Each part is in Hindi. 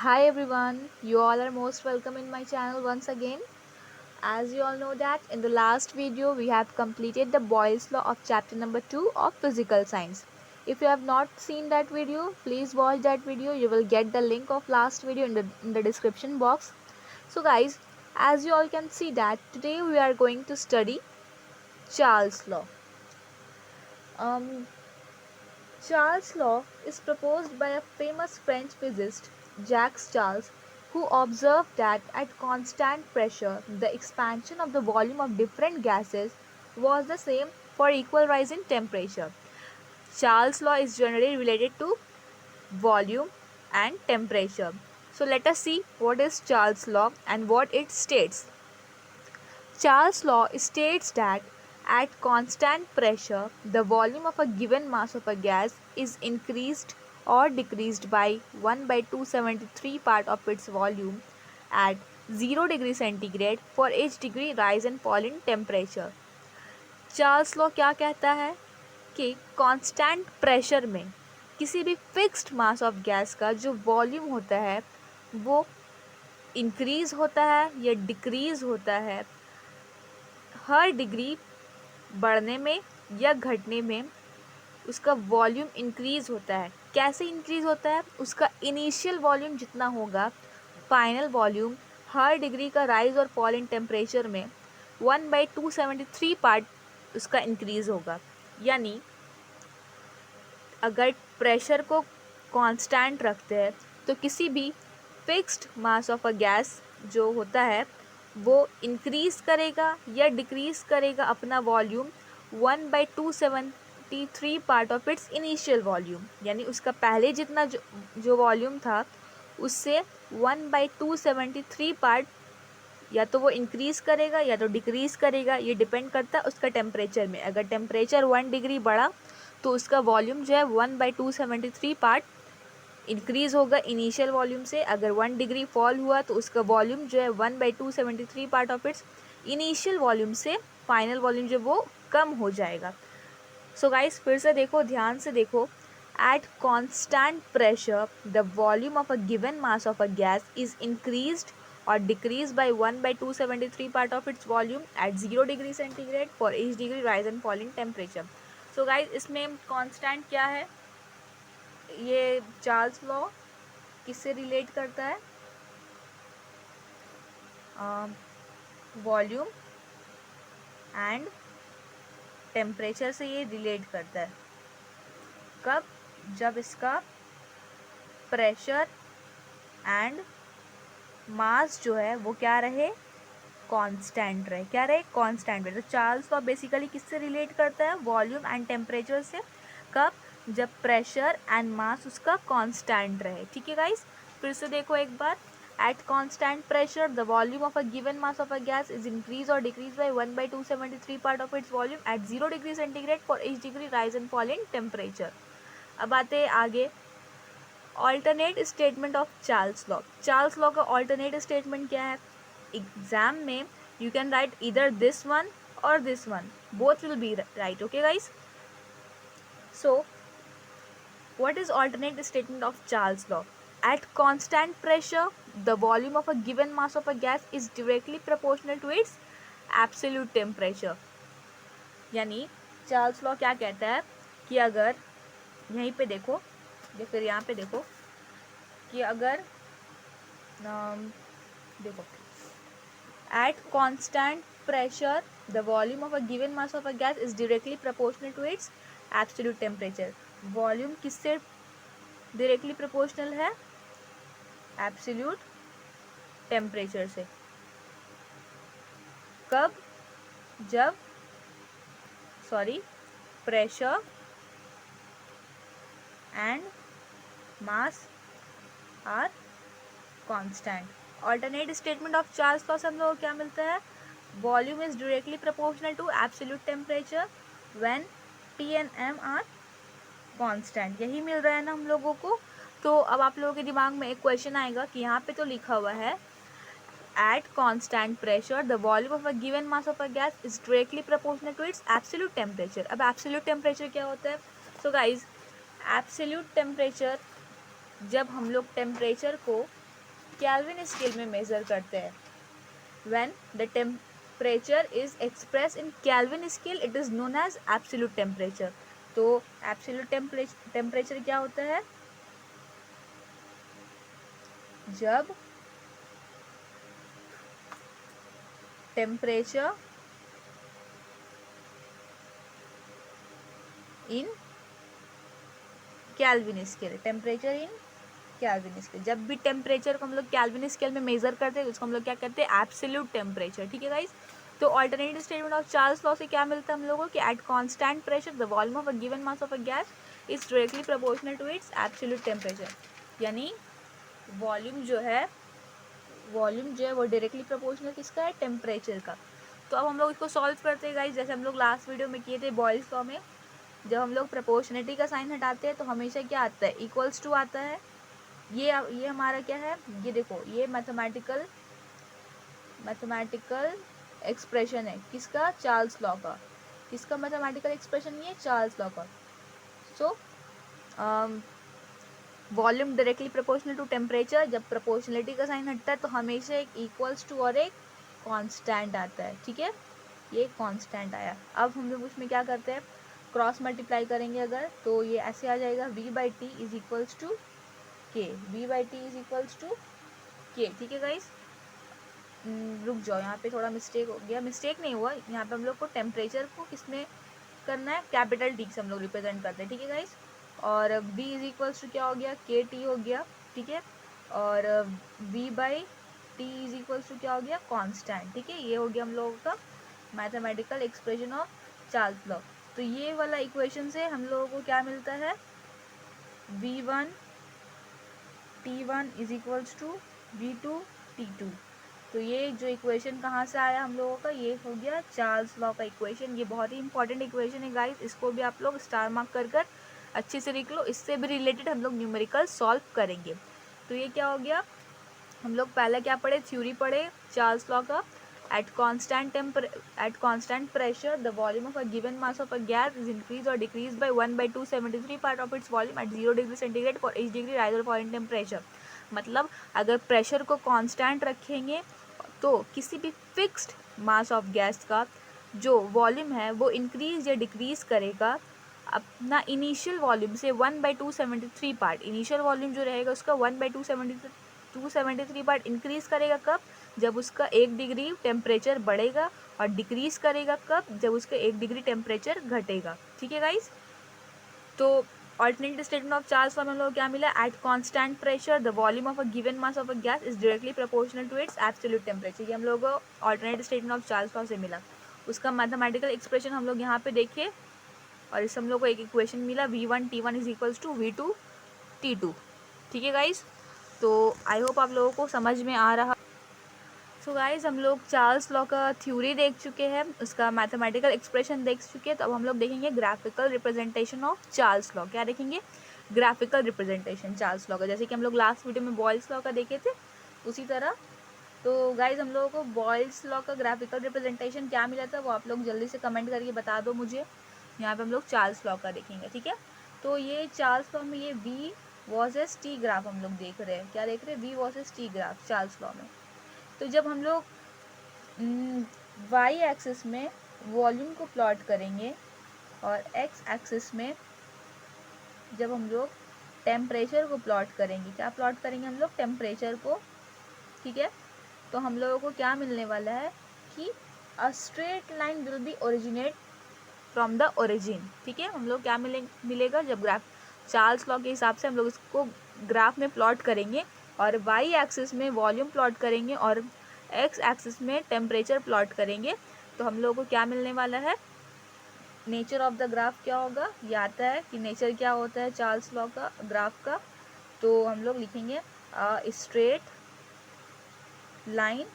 Hi everyone, you all are most welcome in my channel once again. As you all know that in the last video we have completed the Boyle's law of chapter number 2 of physical science. If you have not seen that video, please watch that video. You will get the link of last video in the description box. So guys, as you all can see that today we are going to study Charles law. Um, Charles' law is proposed by a famous French physicist, Jacques Charles, who observed that at constant pressure, the expansion of the volume of different gases was the same for equal rise in temperature. Charles' law is generally related to volume and temperature. So let us see what is Charles' law and what it states. Charles' law states that at constant pressure, the volume of a given mass of a gas is increased or decreased by 1 by 273 part of its volume at 0 degree centigrade for each degree rise and fall in temperature. Charles law क्या कहता है कि कांस्टेंट प्रेशर में किसी भी फिक्स्ड मास ऑफ गैस का जो वॉल्यूम होता है वो इंक्रीज होता है या डिक्रीज होता है हर डिग्री बढ़ने में या घटने में उसका वॉल्यूम इंक्रीज़ होता है। कैसे इंक्रीज़ होता है? उसका इनिशियल वॉल्यूम जितना होगा फाइनल वॉल्यूम हर डिग्री का राइज और फॉल इन टेम्परेचर में 1/273 पार्ट उसका इंक्रीज़ होगा। यानी अगर प्रेशर को कांस्टेंट रखते हैं तो किसी भी fixed mass of a gas जो होता है वो इंक्रीज़ करेगा या डिक्रीज़ करेगा अपना volume 1/273 part of it's initial volume, यानी उसका पहले जितना जो वॉल्यूम था उससे 1/273 पार्ट या तो वो इंक्रीज़ करेगा या तो डिक्रीज़ करेगा। ये डिपेंड करता है उसका टेम्परेचर में। अगर टेम्परेचर 1 डिग्री बढ़ा तो उसका वॉल्यूम जो है 1/273 पार्ट इंक्रीज़ होगा इनिशियल वॉल्यूम से। अगर 1 डिग्री फॉल हुआ तो उसका वॉल्यूम जो है 1/273 part of it's initial volume से फाइनल वॉल्यूम जो वो कम हो जाएगा। सो गाइस फिर से देखो, ध्यान से देखो। At constant pressure the volume of a given mass of a gas is increased or decreased by 1/273 part of its volume at 0 degree centigrade for each degree rise and fall in temperature. So guys, इसमें constant क्या है? ये चार्ल्स लॉ किससे रिलेट करता है? वॉल्यूम एंड टेम्परेचर से ये रिलेट करता है। कब? जब इसका प्रेशर एंड मास जो है वो क्या रहे? कांस्टेंट रहे। क्या रहे? कांस्टेंट रहे। तो चार्ल्स लॉ बेसिकली किससे रिलेट करता है? वॉल्यूम एंड टेम्परेचर से। कब? जब प्रेशर एंड मास उसका कांस्टेंट रहे। ठीक है गाइस, फिर से देखो एक बार। At constant pressure the volume of a given mass of a gas is increase और decrease by 1/273 part of its volume at 0 degree centigrade for each degree rise and fall in temperature. अब आते हैं आगे। Alternate statement of Charles law. Charles law का ऑल्टरनेट स्टेटमेंट क्या है? एग्जाम में you can write either this one or this one, both will be right. Okay guys, so what is alternate statement of Charles law? At constant pressure the volume of a given mass of a gas is directly proportional to its absolute temperature. यानी चार्ल्स लॉ क्या कहता है कि अगर यहीं पे देखो या फिर यहाँ पे देखो कि अगर देखो at constant pressure the volume of a given mass of a gas is directly proportional to its absolute temperature. Volume किससे डायरेक्टली प्रोपोर्शनल है? एब्सोल्यूट टेम्परेचर से। कब? जब pressure and mass are constant. Alternate statement of Charles law से हम लोगों को क्या मिलता है? Volume is directly proportional to absolute temperature when T and M are constant. यही मिल रहा है ना हम लोगों को। तो अब आप लोगों के दिमाग में एक क्वेश्चन आएगा कि यहाँ पे तो लिखा हुआ है at constant pressure the volume of a given mass of a gas is directly proportional to its absolute temperature. अब एब्सोल्यूट टेम्परेचर क्या होता है? सो गाइज, एब्सोल्यूट टेम्परेचर, जब हम लोग टेम्परेचर को केल्विन स्केल में मेज़र करते हैं। When the temperature is express in Kelvin scale it is known as absolute temperature. तो एब्सोल्यूट टेम्परेचर क्या होता है? जब temperature in Kelvin scale, temperature in Kelvin scale, जब भी टेम्परेचर को हम लोग केल्विन स्केल में मेजर करते हैं उसको हम लोग क्या कहते हैं? Absolute temperature. ठीक है गाइस। तो alternative statement of Charles law से क्या मिलता है हम लोगों को कि at constant pressure the volume of a given mass of a gas is directly proportional to its absolute temperature. यानी वॉल्यूम जो है वो डायरेक्टली प्रोपोर्शनल किसका है? टेम्परेचर का। तो अब हम लोग इसको सॉल्व करते हैं गाइस, जैसे हम लोग लास्ट वीडियो में किए थे बॉयल्स लॉ में। जब हम लोग प्रोपोर्शनलिटी का साइन हटाते हैं तो हमेशा क्या आता है? इक्वल्स टू आता है। ये हमारा क्या है? ये देखो, ये मैथमेटिकल एक्सप्रेशन है किसका? चार्ल्स लॉ का। किसका मैथमेटिकल एक्सप्रेशन? ये चार्ल्स लॉ का। So volume directly proportional to temperature, जब प्रोपोर्शनलिटी का साइन हटता है तो हमेशा एक इक्वल्स टू और एक कांस्टेंट आता है। ठीक है, ये कांस्टेंट आया। अब हम लोग उसमें क्या करते हैं? क्रॉस मल्टीप्लाई करेंगे अगर, तो ये ऐसे आ जाएगा v/t इज इक्वल्स टू के। v/t इज इक्वल्स टू के। ठीक है गाइस, रुक जाओ, यहाँ पे थोड़ा मिस्टेक हो गया। मिस्टेक नहीं हुआ, यहाँ पे हम लोग को टेम्परेचर को किसमें करना है? कैपिटल टी से हम लोग रिप्रेजेंट करते हैं। ठीक है गाइस, और v इज इक्वल्स टू क्या हो गया? के टी हो गया। ठीक है, और v/t इज इक्वल्स टू क्या हो गया? कांस्टेंट। ठीक है, ये हो गया हम लोगों का mathematical expression of Charles law. तो ये वाला इक्वेशन से हम लोगों को क्या मिलता है? v1 t1 is equals to v2 t2। तो ये जो इक्वेशन कहाँ से आया हम लोगों का? ये हो गया चार्ल्स लॉ का इक्वेशन। ये बहुत ही इंपॉर्टेंट इक्वेशन है गाइस, इसको भी आप लोग स्टार मार्क कर अच्छे से लिख लो। इससे भी रिलेटेड हम लोग न्यूमेरिकल सॉल्व करेंगे। तो ये क्या हो गया? हम लोग पहले क्या पढ़े? थ्योरी पढ़े चार्ल्स लॉ का। At constant pressure the volume of a given mass of a gas is increase और decrease by 1/273 part of its volume at 0 degree centigrade for each degree rise और फॉल इन टेम्परेचर। मतलब अगर प्रेशर को कांस्टेंट रखेंगे तो किसी भी फिक्स्ड मास ऑफ गैस का जो वॉल्यूम है वो इंक्रीज या डिक्रीज करेगा अपना इनिशियल वॉल्यूम से 1/273 पार्ट। इनिशियल वॉल्यूम जो रहेगा उसका 1/273 पार्ट इंक्रीज करेगा कब? जब उसका 1 डिग्री टेम्परेचर बढ़ेगा, और डिक्रीज करेगा कब? जब उसका 1 डिग्री टेम्परेचर घटेगा। ठीक है गाइस, तो alternative statement of Charles law में हम लोग क्या मिला? At constant pressure the volume of a given mass of a gas is directly proportional to its absolute temperature. ये हम लोग को alternative statement of Charles law से मिला। उसका मैथमेटिकल एक्सप्रेशन हम लोग यहाँ पे देखे, और इस हम लोग को एक इक्वेशन मिला v1 t1 is equals to v2 t2। ठीक है गाइस, तो आई होप आप लोगों को समझ में आ रहा। सो गाइस, हम लोग चार्ल्स लॉ का थ्योरी देख चुके हैं, उसका मैथमेटिकल एक्सप्रेशन देख चुके हैं। तो अब हम लोग देखेंगे graphical representation of Charles law. क्या देखेंगे? ग्राफिकल रिप्रेजेंटेशन चार्ल्स लॉ का, जैसे कि हम लोग लास्ट वीडियो में बॉयल्स लॉ का देखे थे उसी तरह। तो गाइज, हम लोगों को बॉयल्स लॉ का ग्राफिकल रिप्रेजेंटेशन क्या मिला था वो आप लोग जल्दी से कमेंट करके बता दो मुझे। यहाँ पे हम लोग चार्ल्स लॉ का देखेंगे। ठीक है, तो ये चार्ल्स लॉ में ये v वर्सेस t ग्राफ हम लोग देख रहे हैं। क्या देख रहे हैं? v versus t graph Charles law में। तो जब हम लोग y एक्सिस में वॉल्यूम को प्लॉट करेंगे और x एक्सिस में जब हम लोग टेम्परेचर को प्लॉट करेंगे, क्या प्लॉट करेंगे हम लोग? टेम्परेचर को। ठीक है, तो हम लोगों को क्या मिलने वाला है कि a straight line will be originate from the origin. ठीक है, हम लोग क्या मिलेगा? जब ग्राफ चार्ल्स लॉ के हिसाब से हम लोग इसको ग्राफ में प्लॉट करेंगे और वाई एक्सिस में वॉल्यूम प्लॉट करेंगे और एक्स एक्सिस में टेम्परेचर प्लॉट करेंगे, तो हम लोगों को क्या मिलने वाला है? नेचर ऑफ द ग्राफ क्या होगा? ये आता है कि नेचर क्या होता है चार्ल्स लॉ का ग्राफ का। तो हम लोग लिखेंगे straight line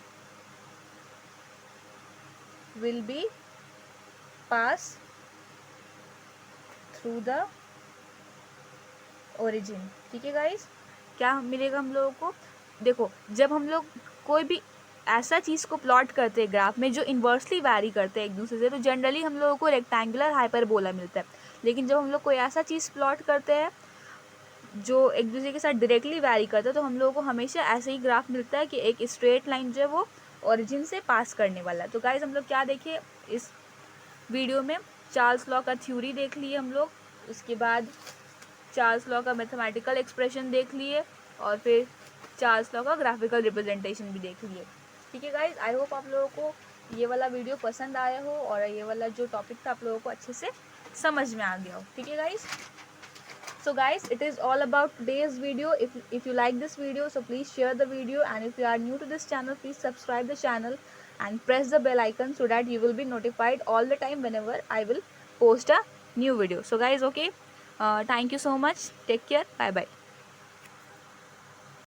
will be pass through the origin। ठीक है गाइस, क्या मिलेगा हम लोगों को? देखो, जब हम लोग कोई भी ऐसा चीज़ को प्लॉट करते हैं ग्राफ में जो इन्वर्सली वैरी करते हैं एक दूसरे से, तो जनरली हम लोगों को रेक्टेंगुलर हाइपरबोला मिलता है। लेकिन जब हम लोग कोई ऐसा चीज़ प्लॉट करते हैं जो एक दूसरे के साथ डायरेक्टली वैरी करता है, तो हम लोगों को हमेशा ऐसे ही ग्राफ मिलता है कि एक स्ट्रेट लाइन जो है वो ओरिजिन से पास करने वाला है। तो गाइज हम लोग क्या देखे इस वीडियो में, चार्ल्स लॉ का थ्योरी देख लिए हम लोग, उसके बाद चार्ल्स लॉ का मैथमेटिकल एक्सप्रेशन देख लिए, और फिर चार्ल्स लॉ का ग्राफिकल रिप्रेजेंटेशन भी देख लिए। ठीक है गाइज, आई होप आप लोगों को ये वाला वीडियो पसंद आया हो और ये वाला जो टॉपिक था आप लोगों को अच्छे से समझ में आ गया हो। ठीक है guys, so guys, it is all about today's video. If you like this video, so please share the video, and if you are new to this channel, please subscribe the channel and press the bell icon so that you will be notified all the time whenever I will post a new video. So guys, okay, thank you so much, take care, bye bye.